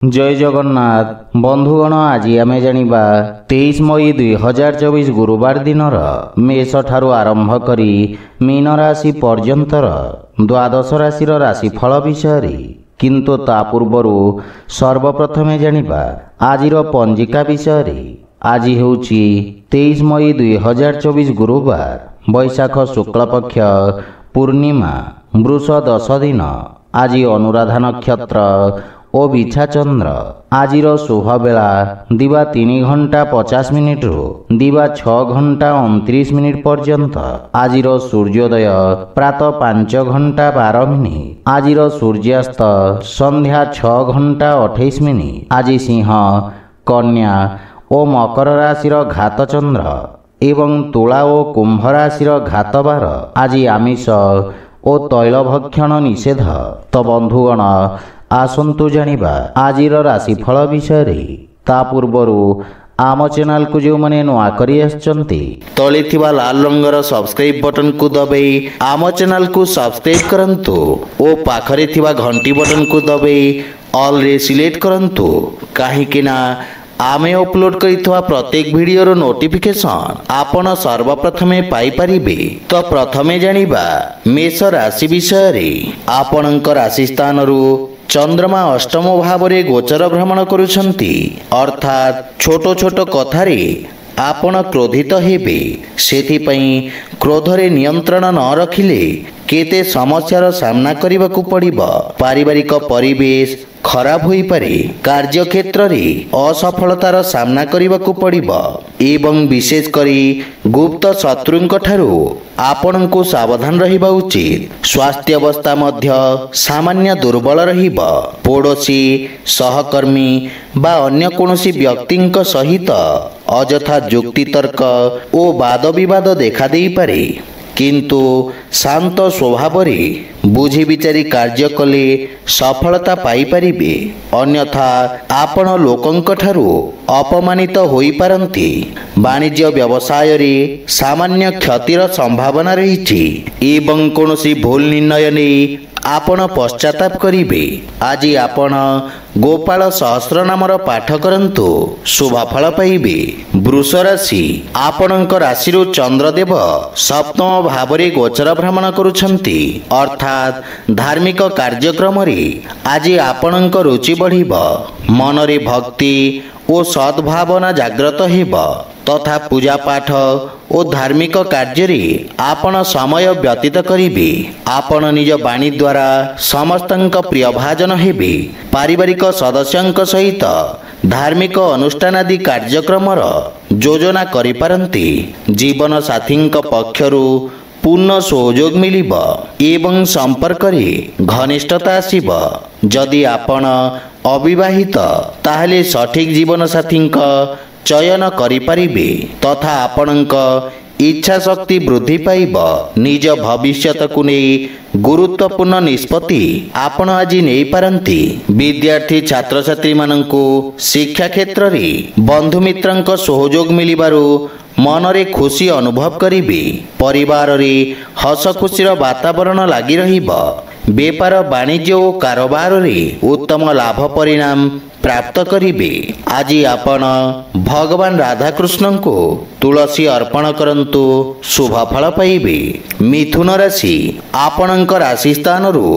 जय जगन्नाथ बंधुगण आज आम जानिबा 23 मई 2024 गुरुवार दिनर मेष ठारू आरंभ करी मीन राशि पर्यंतर द्वादश राशि राशिफल विषय किंतु ता पूर्वर सर्वप्रथमे जानिबा आजिर पंजिका विषय। आज हेउची 23 मई 2024 गुरुवार बैशाख शुक्ल पक्ष पूर्णिमा वृष 10 दिन। आज अनुराधा नक्षत्र ओ बिछा चंद्र। आजिर शुभ बेला दिवा 3 घंटा 50 मिनिट रु दिवा 6 घंटा 29 मिनिट पर्यंत। आजिर सूर्योदय प्रातः 5 घंटा 12 मिनिट। आजिर सूर्यास्त संध्या 6 घंटा 28 मिनिट। आज सिंह कन्या ओ मकर राशि घात चंद्र एवं तुला ओ कुंभ राशि घात बार। आज आमिष ओ तैल भक्षण निषेध। तो बंधुगण आसंतु जानिबा आजिर राशिफल विषय। ता पूर्वर आम चैनल को जो मैंने नुआ करी आछंती तले थिबा लाल रंगर सब्सक्राइब बटन को दबाई आम चैनल को सब्सक्राइब करंतु ओ पाखरे थिबा घंटी बटन को दबाई ऑल रे सिलेक्ट करंतु काहेकि ना आमे अपलोड करिथवा प्रत्येक वीडियो नोटिफिकेशन आपण सर्वप्रथमे पाई परिबे। तो प्रथमे जानिबा मेष राशि विषय। आपणक राशि स्थान रु चंद्रमा अष्टम भाव में गोचर भ्रमण करुछंती अर्थात छोट छोट कथारे आपण क्रोधित हेबे। सेथिपई क्रोधरे नियंत्रण न रखिले केते समस्यार सामना करबाकू पड़िबो। पारिवारिक परिवेश खराब होई पारे। कार्य क्षेत्र रे असफलतार सामना करबाकू पड़िबो एवं विशेष करी गुप्त शत्रुंक ठारू आपणको सावधान रहिबा उचित। स्वास्थ्य अवस्था मध्य सामान्य दुर्बल रहिबो। पड़ोशी सहकर्मी बा अन्य कोनोसी व्यक्तिंक सहित अजथा जुक्ति तर्क ओ वाद विवाद देखा देई पारे किंतु शांत स्वभाव रे बुझी विचारी कार्य कले सफलता पाई परिबे। अन्यथा आपण लोकंक ठारू अपमानित होई पारंती। वाणिज्य व्यवसाय रे सामान्य क्षतिर संभावना रहिछि एवं कोनोसी भूल निर्णय नै आपण पश्चाताप करिबे। आज आपण गोपाल सहस्र नामर पाठ करंतु शुभ फल पाइबे। वृष राशि आपणक राशिरु चंद्रदेव सप्तम भाव में गोचर भ्रमण करुछंती अर्थात धार्मिक कार्यक्रम रे आज आपणक रुचि बढ़िबो। मन रे भक्ति ओ सद्भावना जागृत हेब तथा पूजा पाठ ओ धार्मिक कार्य रे आपण समय व्यतीत करिबे। आपण निज वाणी द्वारा समस्तंक प्रिय भाजन हेबे। पारिवारिक सदस्यंक सहित धार्मिक अनुष्ठान आदि कार्यक्रमर योजना करि पारंती। जीवन साथींक पक्षरु पूर्ण सहयोग मिलिब एवं संपर्क रे घनिष्ठता आसीब। जदि आपण अविवाहित ताहले सठिक जीवन साथींक चयन करि परिबे तथा आपणक इच्छा शक्ति वृद्धि पाइब। निज भविष्यत को नहीं गुरुत्वपूर्ण निष्पत्ति आपण आज नहीं पारंती। विद्यार्थी छात्र छात्री माननकु शिक्षा क्षेत्र रे बंधु मित्रंक सहयोग मिलिबारु मन रे खुशी अनुभव करिबे। परिवार रे हस खुशीर वातावरण लागि रहिबो। व्यापार वाणिज्य और कारोबार रे उत्तम लाभ परिणाम प्राप्त करिबे। आज आपण भगवान राधा कृष्ण को तुलसी अर्पण करंतु शुभ फल पाइबे। मिथुन राशि आपणक राशि स्थान रु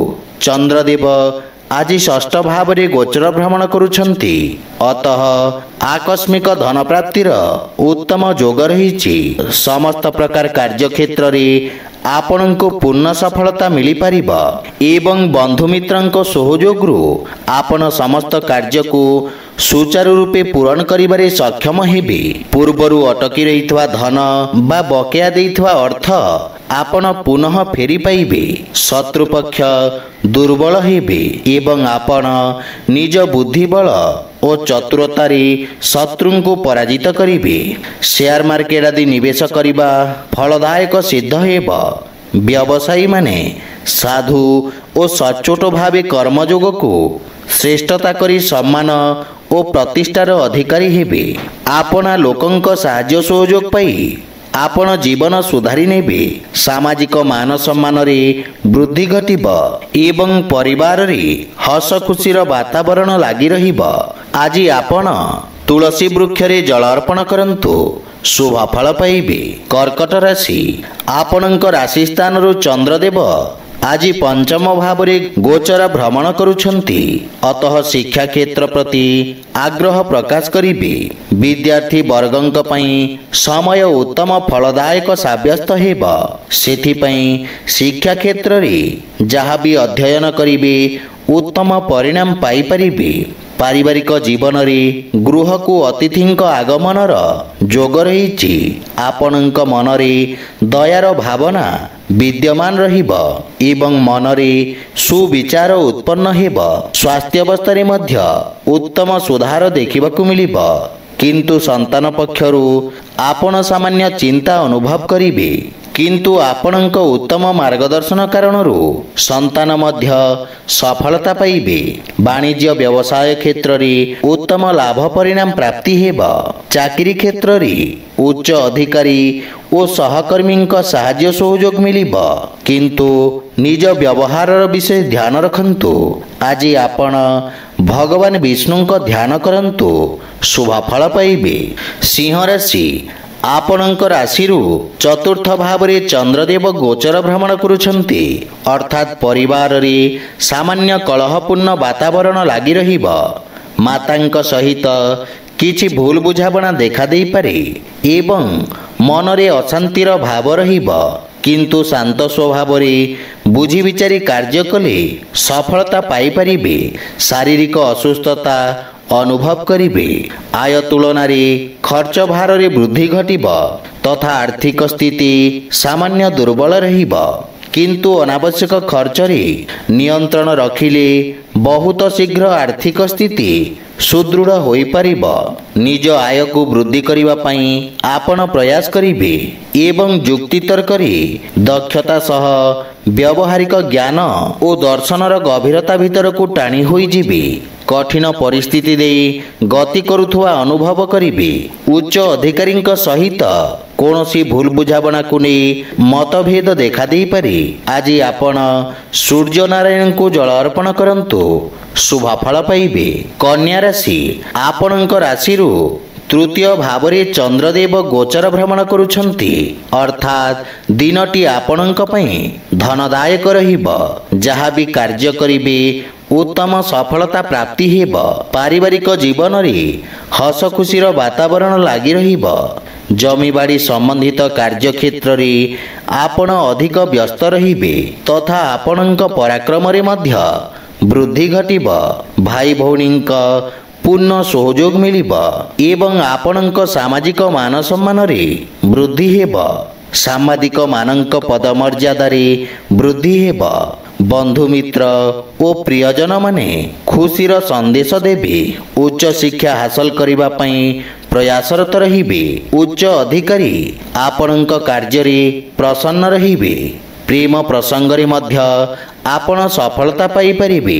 चंद्रदेव आज षष्ठ भाव में गोचर भ्रमण करुछंती अतः आकस्मिक धन प्राप्तिर उत्तम योग रही। समस्त प्रकार कार्य क्षेत्र रे आपणको पूर्ण सफलता मिली पारिबा एवं बंधु मित्रंक सहयोग रु आपण समस्त कार्य को सुचारू रूपे पूरण करिबारे सक्षम हेबे। पूर्वरु अटकी रहितवा धन बा बकेया देइथवा अर्थ आपण पुनः फेरी पाइबे। शत्रुपक्ष दुर्बल हेबे एवं आपण निज बुद्धि बल और चतुरतारे शत्रु को पराजित करिबे। शेयर मार्केट आदि निवेश करिबा फलदायक सिद्ध हेब। व्यवसायी माने साधु और सचोट भावे कर्मयोग को श्रेष्ठता करी सम्मान और प्रतिष्ठार अधिकारी हेबे। आपना लोकंक साहाय्य सहयोग पाई ଆପଣ ଜୀବନ ସୁଧାରି ନେବେ। ସାମାଜିକ ମାନ ସମ୍ମାନରେ ବୃଦ୍ଧି ଘଟିବ ଏବଂ ପରିବାରରେ ହସ ଖୁସିର ବାତାବରଣ ଲାଗି ରହିବ। ଆଜି ଆପଣ ତୁଳସୀ ବୃକ୍ଷରେ ଜଳ ଅର୍ପଣ କରନ୍ତୁ, ଶୁଭ ଫଳ ପାଇବେ। କର୍କଟ ରାଶି, ଆପଣଙ୍କ ରାଶି ସ୍ଥାନରୁ ଚନ୍ଦ୍ରଦେବ ଆଜି ପଞ୍ଚମ ଭାବରେ ଗୋଚର ଭ୍ରମଣ କରୁଛନ୍ତି। ଅତଃ ଶିକ୍ଷା କ୍ଷେତ୍ର ପ୍ରତି ଆଗ୍ରହ ପ୍ରକାଶ କରିବେ। ବିଦ୍ୟାର୍ଥୀ ବର୍ଗଙ୍କ ପାଇଁ ସମୟ ଉତ୍ତମ ଫଳଦାୟକ ସାବ୍ୟସ୍ତ ହେବ। ସେଥିପାଇଁ ଶିକ୍ଷା କ୍ଷେତ୍ରରେ ଯାହା ବି ଅଧ୍ୟୟନ କରିବେ ଉତ୍ତମ ପରିଣାମ ପାଇପାରିବେ। ପାରିବାରିକ ଜୀବନରେ ଗୃହକୁ ଅତିଥିଙ୍କ ଆଗମନର ଯୋଗ ରହିଛି। ଆପଣଙ୍କ ମନରେ ଦୟାର ଭାବନା ବିଦ୍ୟମାନ ରହିବ ଏବଂ ମନରେ ସୁବିଚାର ଉତ୍ପନ୍ନ ହେବ। ସ୍ୱାସ୍ଥ୍ୟ ଅବସ୍ଥାରେ ମଧ୍ୟ ଉତ୍ତମ ସୁଧାର ଦେଖିବାକୁ ମିଳିବ, କିନ୍ତୁ ସନ୍ତାନ ପକ୍ଷରୁ ଆପଣ ସାମାନ୍ୟ ଚିନ୍ତା ଅନୁଭବ କରିବେ। କିନ୍ତୁ ଆପଣଙ୍କ ଉତ୍ତମ ମାର୍ଗଦର୍ଶନ କାରଣରୁ ସନ୍ତାନ ମଧ୍ୟ ସଫଳତା ପାଇବେ। ବାଣିଜ୍ୟ ବ୍ୟବସାୟ କ୍ଷେତ୍ରରେ ଉତ୍ତମ ଲାଭ ପରିଣାମ ପ୍ରାପ୍ତି ହେବ। ଚାକିରି କ୍ଷେତ୍ରରେ ଉଚ୍ଚ ଅଧିକାରୀ ଓ ସହକର୍ମୀଙ୍କ ସାହାଯ୍ୟ ସହଯୋଗ ମିଳିବ, କିନ୍ତୁ ନିଜ ବ୍ୟବହାରର ବିଷୟ ଧ୍ୟାନ ରଖନ୍ତୁ। ଆଜି ଆପଣ ଭଗବାନ ବିଷ୍ଣୁଙ୍କ ଧ୍ୟାନ କରନ୍ତୁ, ଶୁଭ ଫଳ ପାଇବେ। ସିଂହ ରାଶି, ଆପଣଙ୍କ ରାଶିରୁ ଚତୁର୍ଥ ଭାବରେ ଚନ୍ଦ୍ରଦେବ ଗୋଚର ଭ୍ରମଣ କରୁଛନ୍ତି। ଅର୍ଥାତ୍ ପରିବାରରେ ସାମାନ୍ୟ କଳହପୂର୍ଣ୍ଣ ବାତାବରଣ ଲାଗି ରହିବ। ମାତାଙ୍କ ସହିତ କିଛି ଭୁଲ ବୁଝାମଣା ଦେଖାଦେଇପାରେ ଏବଂ ମନରେ ଅଶାନ୍ତିର ଭାବ ରହିବ, କିନ୍ତୁ ଶାନ୍ତ ସ୍ୱଭାବରେ ବୁଝି ବିଚାରି କାର୍ଯ୍ୟ କଲେ ସଫଳତା ପାଇପାରିବେ। ଶାରୀରିକ ଅସୁସ୍ଥତା ଅନୁଭବ କରିବେ। ଆୟ ତୁଳନାରେ ଖର୍ଚ୍ଚ ଭାରରେ ବୃଦ୍ଧି ଘଟିବ ତଥା ଆର୍ଥିକ ସ୍ଥିତି ସାମାନ୍ୟ ଦୁର୍ବଳ ରହିବ, କିନ୍ତୁ ଅନାବଶ୍ୟକ ଖର୍ଚ୍ଚରେ ନିୟନ୍ତ୍ରଣ ରଖିଲେ ବହୁତ ଶୀଘ୍ର ଆର୍ଥିକ ସ୍ଥିତି ସୁଦୃଢ଼ ହୋଇପାରିବ। ନିଜ ଆୟକୁ ବୃଦ୍ଧି କରିବା ପାଇଁ ଆପଣ ପ୍ରୟାସ କରିବେ ଏବଂ ଯୁକ୍ତିତର୍କରେ ଦକ୍ଷତା ସହ ବ୍ୟବହାରିକ ଜ୍ଞାନ ଓ ଦର୍ଶନର ଗଭୀରତା ଭିତରକୁ ଟାଣି ହୋଇଯିବେ। କଠିନ ପରିସ୍ଥିତି ଦେଇ ଗତି କରୁଥିବା ଅନୁଭବ କରିବେ। ଉଚ୍ଚ ଅଧିକାରୀଙ୍କ ସହିତ କୌଣସି ଭୁଲ ବୁଝାମଣାକୁ ନେଇ ମତଭେଦ ଦେଖାଦେଇପାରେ। ଆଜି ଆପଣ ସୂର୍ଯ୍ୟନାରାୟଣଙ୍କୁ ଜଳ ଅର୍ପଣ କରନ୍ତୁ, ଶୁଭ ଫଳ ପାଇବେ। କନ୍ୟା ରାଶି, ଆପଣଙ୍କ ରାଶିରୁ ତୃତୀୟ ଭାବରେ ଚନ୍ଦ୍ରଦେବ ଗୋଚର ଭ୍ରମଣ କରୁଛନ୍ତି। ଅର୍ଥାତ୍ ଦିନଟି ଆପଣଙ୍କ ପାଇଁ ଧନଦାୟକ ରହିବ। ଯାହା ବି କାର୍ଯ୍ୟ କରିବେ ଉତ୍ତମ ସଫଳତା ପ୍ରାପ୍ତି ହେବ। ପାରିବାରିକ ଜୀବନରେ ହସ ଖୁସିର ବାତାବରଣ ଲାଗି ରହିବ। ଜମିବାଡ଼ି ସମ୍ବନ୍ଧିତ କାର୍ଯ୍ୟକ୍ଷେତ୍ରରେ ଆପଣ ଅଧିକ ବ୍ୟସ୍ତ ରହିବେ ତଥା ଆପଣଙ୍କ ପରାକ୍ରମରେ ମଧ୍ୟ ବୃଦ୍ଧି ଘଟିବ। ଭାଇ ଭଉଣୀଙ୍କ ପୂର୍ଣ୍ଣ ସହଯୋଗ ମିଳିବ ଏବଂ ଆପଣଙ୍କ ସାମାଜିକ ମାନ ସମ୍ମାନରେ ବୃଦ୍ଧି ହେବ। ସାମ୍ବାଦିକମାନଙ୍କ ପଦମର୍ଯ୍ୟାଦାରେ ବୃଦ୍ଧି ହେବ। ବନ୍ଧୁମିତ୍ର ଓ ପ୍ରିୟଜନମାନେ ଖୁସିର ସନ୍ଦେଶ ଦେବେ। ଉଚ୍ଚ ଶିକ୍ଷା ହାସଲ କରିବା ପାଇଁ ପ୍ରୟାସରତ ରହିବେ। ଉଚ୍ଚ ଅଧିକାରୀ ଆପଣଙ୍କ କାର୍ଯ୍ୟରେ ପ୍ରସନ୍ନ ରହିବେ। ପ୍ରେମ ପ୍ରସଙ୍ଗରେ ମଧ୍ୟ ଆପଣ ସଫଳତା ପାଇପାରିବେ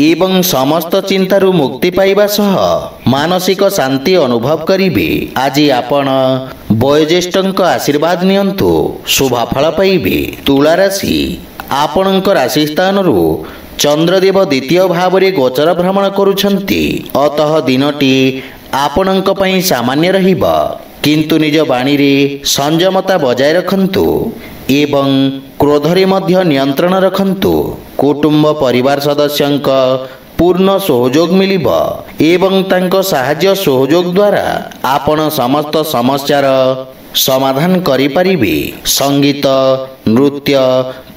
ଏବଂ ସମସ୍ତ ଚିନ୍ତାରୁ ମୁକ୍ତି ପାଇବା ସହ ମାନସିକ ଶାନ୍ତି ଅନୁଭବ କରିବେ। ଆଜି ଆପଣ ବୟୋଜ୍ୟେଷ୍ଠଙ୍କ ଆଶୀର୍ବାଦ ନିଅନ୍ତୁ, ଶୁଭ ଫଳ ପାଇବେ। ତୁଳା ରାଶି, ଆପଣଙ୍କ ରାଶି ସ୍ଥାନରୁ ଚନ୍ଦ୍ରଦେବ ଦ୍ୱିତୀୟ ଭାବରେ ଗୋଚର ଭ୍ରମଣ କରୁଛନ୍ତି। ଅତଃ ଦିନଟି ଆପଣଙ୍କ ପାଇଁ ସାମାନ୍ୟ ରହିବ, କିନ୍ତୁ ନିଜ ବାଣୀରେ ସଂଯମତା ବଜାୟ ରଖନ୍ତୁ ଏବଂ କ୍ରୋଧରେ ମଧ୍ୟ ନିୟନ୍ତ୍ରଣ ରଖନ୍ତୁ। କୁଟୁମ୍ବ ପରିବାର ସଦସ୍ୟଙ୍କ ପୂର୍ଣ୍ଣ ସହଯୋଗ ମିଳିବ ଏବଂ ତାଙ୍କ ସାହାଯ୍ୟ ସହଯୋଗ ଦ୍ୱାରା ଆପଣ ସମସ୍ତ ସମସ୍ୟାର ସମାଧାନ କରିପାରିବେ। ସଙ୍ଗୀତ, ନୃତ୍ୟ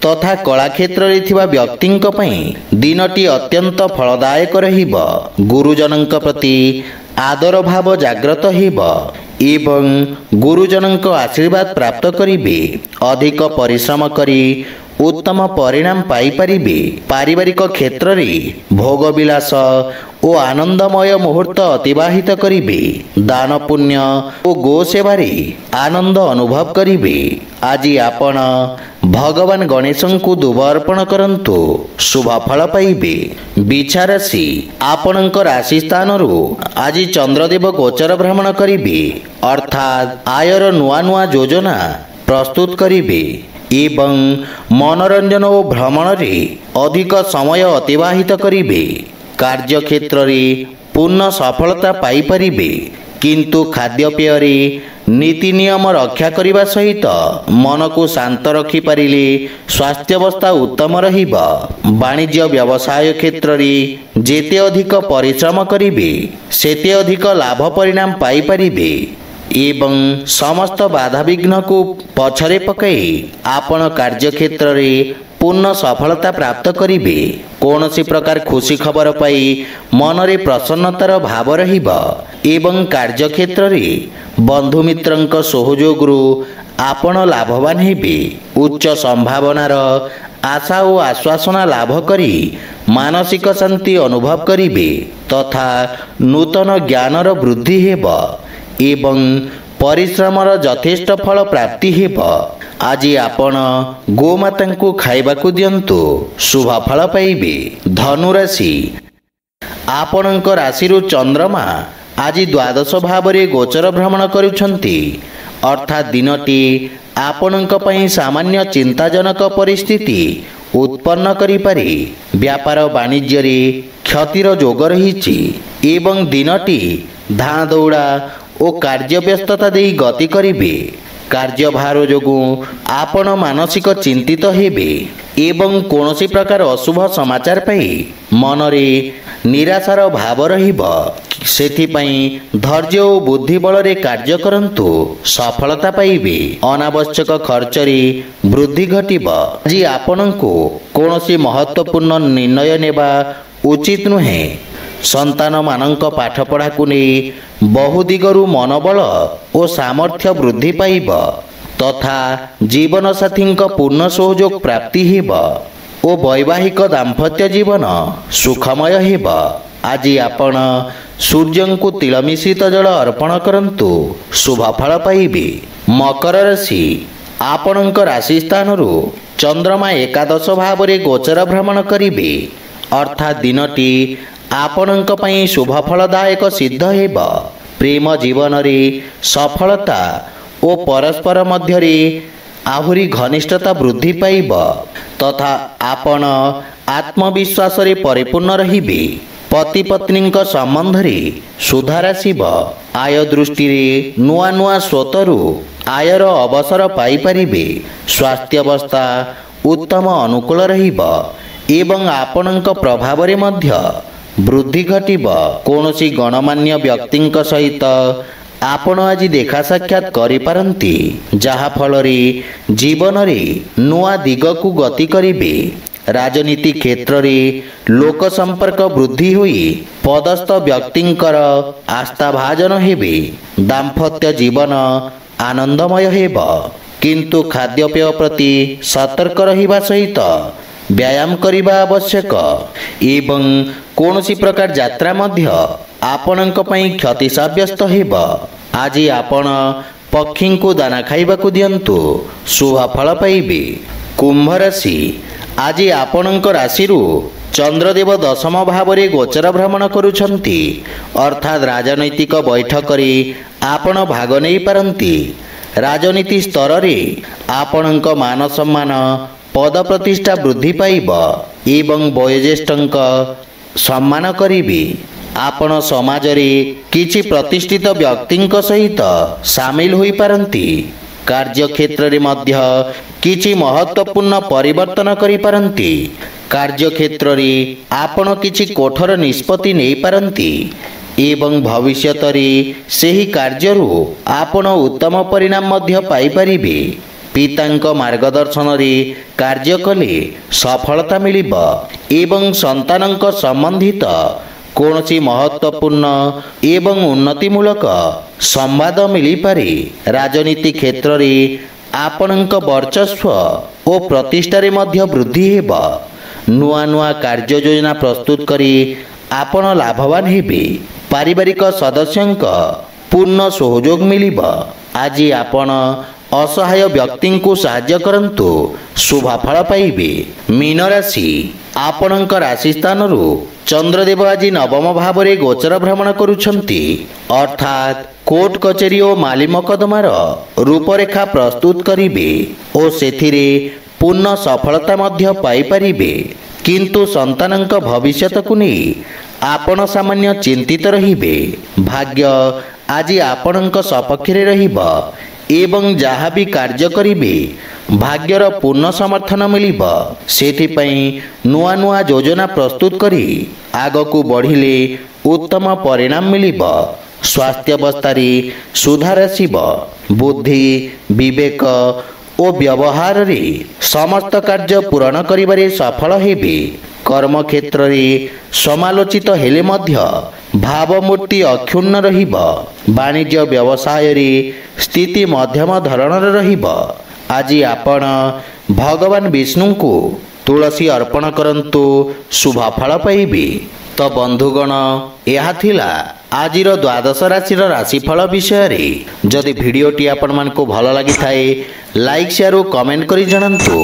ତଥା କଳା କ୍ଷେତ୍ରରେ ଥିବା ବ୍ୟକ୍ତିଙ୍କ ପାଇଁ ଦିନଟି ଅତ୍ୟନ୍ତ ଫଳଦାୟକ ରହିବ। ଗୁରୁଜନଙ୍କ ପ୍ରତି ଆଦର ଭାବ ଜାଗ୍ରତ ହେବ ଏବଂ ଗୁରୁଜନଙ୍କ ଆଶୀର୍ବାଦ ପ୍ରାପ୍ତ କରିବେ। ଅଧିକ ପରିଶ୍ରମ କରି उत्तम परिणाम पाइपारिबे। पारिवारिक क्षेत्र रे भोग विलास ओ आनंदमय मुहूर्त अतिबाहित करिबे। दान पुण्य ओ गो सेवा रे आनंद अनुभव करिबे। आज आपण भगवान गणेश को दुब अर्पण करंतु शुभ फल पाइबे। बिछा राशि आपणक राशि स्थान आज चंद्रदेव गोचर भ्रमण करिबे, अर्थात आयर नुआ नुआ योजना प्रस्तुत करिबे एवं मनोरंजन और भ्रमण रे अधिक समय अतिबाहित करिबे। कार्य क्षेत्र रे पूर्ण सफलता पाई परिबे, किंतु खाद्यपेय रे नीति नियम रक्षा करने सहित मन को शांत रखि पारिले स्वास्थ्यावस्था उत्तम रहिबा। वाणिज्य व्यवसाय क्षेत्र रे जेते अधिक परिश्रम करिबे सेते अधिक लाभ परिणाम पाई परिबे एवं समस्त बाधा विघ्न को पछरे पकई आपण कार्य क्षेत्र रे पूर्ण सफलता प्राप्त करिबे। कौनसी प्रकार खुशी खबर पाई मनरे प्रसन्नतार भाव रहिबा एवं कार्य क्षेत्र रे बंधु मित्रंक सहयोग आपण लाभवान हेबे। उच्च संभावनार आशा और आश्वासना लाभ करी मानसिक शांति अनुभव करिबे तथा नूतन ज्ञानर वृद्धि हेबा एवं परिश्रमर यथेष्ट फल प्राप्ति हेबा। आज आपण गोमाता को खाइबाकू दियंतु शुभ फल पाइबे। धनुराशि आपणक राशि चंद्रमा आज द्वादश भाव रे गोचर भ्रमण करुछंती, अर्थात दिनटी आपणक पई सामान्य चिंताजनक परिस्थिति उत्पन्न करि पारे। व्यापार वाणिज्य रे क्षतिर जोग रहिछि एवं दिनटी धाँ दौड़ा और कार्य व्यस्तता दे गति करिबे। कार्यभार जोगु आपण मानसिक चिंतित हेबे एवं कौनसी प्रकार अशुभ समाचार पाई मनरे निराशार भाव रहिबा। सेथिपई धैर्य और बुद्धि बल रे कार्य करंतु सफलता पाइबे। अनावश्यक खर्च रे वृद्धि घटिबा। आज आपनको कौनसी महत्वपूर्ण निर्णय नेबा उचित नुहे। संतान मानक पाठपढ़ा को नहीं बहु दिगरु मनोबल और सामर्थ्य वृद्धि पाइब तथा जीवन साथी पूर्ण सहयोग प्राप्ति हेब और वैवाहिक दाम्पत्य जीवन सुखमय हेब। आज आपण सूर्य को तिल मिश्रित जल अर्पण करंतु शुभ फल पाइबे। मकर राशि आपणक राशि स्थान चंद्रमा एकादश भाव रे गोचर भ्रमण करिबे, अर्थात दिनटी आपणक पई शुभ फलदायक सिद्ध हेब। प्रेम जीवन रे सफलता और परस्पर मध्य रे आहुरी घनिष्ठता वृद्धि पाइब तथा आपण आत्मविश्वास रे परिपूर्ण रहिबे। पति पत्नी संबंध रे सुधार आसिब। आय दृष्टि रे नुआ नुआ स्रोतरु आयर अवसर पाई परिबे। स्वास्थ्यावस्था उत्तम अनुकूल रहिब एवं आपणक प्रभाव रे मध्य वृद्धि घटिब। कौनसी गणमान्य व्यक्तिंक सहित आपण आज देखा साक्षात करि पारंती, जहा फल रे जीवन रे नुआ दिग को गति करिबे। राजनीति क्षेत्र रे लोक संपर्क वृद्धि हुई पदस्थ व्यक्तिंकर आस्था भाजन हेबे। दाम्पत्य जीवन आनंदमय हेब, किंतु खाद्यपेय प्रति सतर्क रहिबा सहित व्यायाम करिबा आवश्यक एवं कौनसी प्रकार यात्रा मध्य आपणक पई क्षति साब्यस्त हेब। आज आपण पक्षी को दाना खाइबाकू दियंतु शुभ फल पाइबे। कुंभ राशि आज आपणक राशि चंद्रदेव दशम भाव रे गोचर भ्रमण करुछंती, अर्थात राजनैतिक बैठक रे आपण भाग नहीं पारंती। राजनीति स्तर रे आपणक मान सम्मान पद प्रतिष्ठा वृद्धि पाइब एवं वयोज्येष्ठंक सम्मान करिबे। आपण समाज रे किछि प्रतिष्ठित व्यक्तिंक सहित सामिल होई पारंती। कार्य क्षेत्र रे मध्य किछि महत्वपूर्ण परिवर्तन करि पारंती। कार्य क्षेत्र रे आपण किछि कठोर निष्पत्ति नै पारंती एवं भविष्यत रे सेही कार्यरु आपण उत्तम परिणाम मध्य पाई परिबे। पितांक मार्गदर्शन रे कार्य कले सफलता मिलिब एवं संतानंक संबंधित कौनसी महत्वपूर्ण एवं उन्नतिमूलक संवाद मिली पारे। राजनीति क्षेत्र रे आपणक वर्चस्व ଓ ପ୍ରତିଷ୍ଠାରେ ମଧ୍ୟ ବୃଦ୍ଧି ହେବ। ନୂଆ ନୂଆ କାର୍ଯ୍ୟ ଯୋଜନା ପ୍ରସ୍ତୁତ କରି ଆପଣ ଲାଭବାନ ହେବେ। ପାରିବାରିକ ସଦସ୍ୟଙ୍କ ପୂର୍ଣ୍ଣ ସହଯୋଗ ମିଳିବ। ଆଜି ଆପଣ ଅସହାୟ ବ୍ୟକ୍ତିଙ୍କୁ ସାହାଯ୍ୟ କରନ୍ତୁ, ଶୁଭ ଫଳ ପାଇବେ। ମୀନ ରାଶି, ଆପଣଙ୍କ ରାଶି ସ୍ଥାନରୁ ଚନ୍ଦ୍ରଦେବ ଆଜି ନବମ ଭାବରେ ଗୋଚର ଭ୍ରମଣ କରୁଛନ୍ତି, ଅର୍ଥାତ୍ କୋର୍ଟ କଚେରୀ ଓ ମାଲି ମକଦ୍ଦମାର ରୂପରେଖା ପ୍ରସ୍ତୁତ କରିବେ ଓ ସେଥିରେ ପୂର୍ଣ୍ଣ ସଫଳତା ମଧ୍ୟ ପାଇପାରିବେ। କିନ୍ତୁ ସନ୍ତାନଙ୍କ ଭବିଷ୍ୟତକୁ ନେଇ ଆପଣ ସାମାନ୍ୟ ଚିନ୍ତିତ ରହିବେ। ଭାଗ୍ୟ ଆଜି ଆପଣଙ୍କ ସପକ୍ଷରେ ରହିବ ଏବଂ ଯାହା ବି କାର୍ଯ୍ୟ କରିବେ ଭାଗ୍ୟର ପୂର୍ଣ୍ଣ ସମର୍ଥନ ମିଳିବ। ସେଥିପାଇଁ ନୂଆ ନୂଆ ଯୋଜନା ପ୍ରସ୍ତୁତ କରି ଆଗକୁ ବଢ଼ିଲେ ଉତ୍ତମ ପରିଣାମ ମିଳିବ। ସ୍ୱାସ୍ଥ୍ୟାବସ୍ଥାରେ ସୁଧାର ଆସିବ। ବୁଦ୍ଧି, ବିବେକ ଓ ବ୍ୟବହାରରେ ସମସ୍ତ କାର୍ଯ୍ୟ ପୂରଣ କରିବାରେ ସଫଳ ହେବେ। କର୍ମକ୍ଷେତ୍ରରେ ସମାଲୋଚିତ ହେଲେ ମଧ୍ୟ ଭାବମୂର୍ତ୍ତି ଅକ୍ଷୁଣ୍ଣ ରହିବ। ବାଣିଜ୍ୟ ବ୍ୟବସାୟରେ ସ୍ଥିତି ମଧ୍ୟମ ଧରଣର ରହିବ। ଆଜି ଆପଣ ଭଗବାନ ବିଷ୍ଣୁଙ୍କୁ ତୁଳସୀ ଅର୍ପଣ କରନ୍ତୁ, ଶୁଭ ଫଳ ପାଇବେ। ତ ବନ୍ଧୁଗଣ, ଏହା ଥିଲା ଆଜିର ଦ୍ୱାଦଶ ରାଶିର ରାଶିଫଳ ବିଷୟରେ। ଯଦି ଭିଡ଼ିଓଟି ଆପଣମାନଙ୍କୁ ଭଲ ଲାଗିଥାଏ ଲାଇକ୍, ସେୟାର ଓ କମେଣ୍ଟ କରି ଜଣାନ୍ତୁ।